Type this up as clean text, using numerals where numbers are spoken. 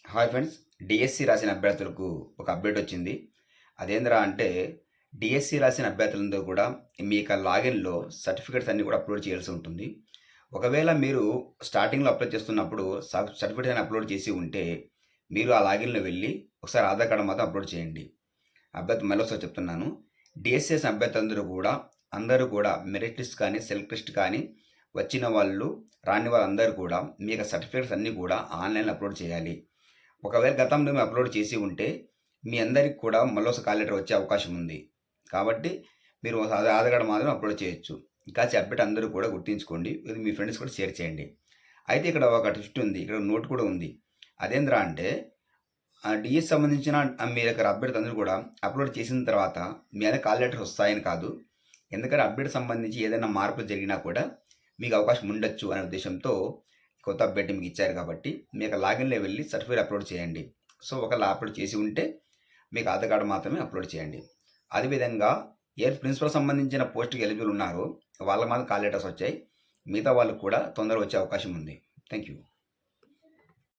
Hi friends. DSC రాసిన అభ్యర్థులకు ఒక అప్డేట్ వచ్చింది. అదేందిరా అంటే డిఎస్సి రాసిన అభ్యర్థులందరూ కూడా మీ యొక్క లాగిన్‌లో సర్టిఫికేట్స్ అన్నీ కూడా అప్లోడ్ చేయాల్సి ఉంటుంది. ఒకవేళ మీరు స్టార్టింగ్‌లో అప్లై చేస్తున్నప్పుడు సర్టిఫికేట్స్ అన్ని అప్లోడ్ చేసి ఉంటే మీరు ఆ లాగిన్‌లో వెళ్ళి ఒకసారి ఆధార్ కార్డ్ మాత్రం అప్లోడ్ చేయండి. అభ్యర్థి మళ్ళొకసారి చెప్తున్నాను. డిఎస్సి రాసిన అభ్యర్థులందరూ కూడా మెరిట్ లిస్ట్ కానీ, సెలెక్ట్ లిస్ట్ కానీ వచ్చిన వాళ్ళు, రాని వాళ్ళందరూ కూడా మీ యొక్క సర్టిఫికేట్స్ అన్నీ కూడా ఆన్‌లైన్‌లో అప్లోడ్ చేయాలి. ఒకవేళ గతంలో మేము అప్లోడ్ చేసి ఉంటే మీ అందరికి కూడా మళ్ళొకసారి కాల్ లెటర్ వచ్చే అవకాశం ఉంది. కాబట్టి మీరు ఆధార్ కార్డ్ మాత్రం అప్లోడ్ చేయొచ్చు. కాచి అప్డేట్ అందరూ కూడా గుర్తుంచుకోండి. ఇది మీ ఫ్రెండ్స్ కూడా షేర్ చేయండి. అయితే ఇక్కడ ఒక ట్విస్ట్ ఉంది. ఇక్కడ నోట్ కూడా ఉంది. అదేందిరా అంటే డిఎస్ సంబంధించిన మీ దగ్గర అప్డేట్ అందరూ కూడా అప్లోడ్ చేసిన తర్వాత మీ అందరికి కాల్ లెటర్స్ వస్తాయని కాదు. ఎందుకంటే అప్డేట్ సంబంధించి ఏదైనా మార్పులు జరిగినా కూడా మీకు అవకాశం ఉండొచ్చు అనే ఉద్దేశంతో కొత్త అప్డేట్ మీకు ఇచ్చారు కాబట్టి మీ యొక్క లాగిన్లో వెళ్ళి సర్టిఫికేట్ అప్లోడ్ చేయండి. సో ఒకవేళ అప్లోడ్ చేసి ఉంటే మీకు ఆధార్ కార్డు మాత్రమే అప్లోడ్ చేయండి. అదేవిధంగా ఏ ప్రిన్సిపల్ సంబంధించిన పోస్ట్కి ఎలిజిబుల్ ఉన్నారో వాళ్ళకి మాత్రం కాల్ లెటర్స్ వచ్చాయి. మిగతా వాళ్ళకు కూడా తొందరగా వచ్చే అవకాశం ఉంది. Thank you.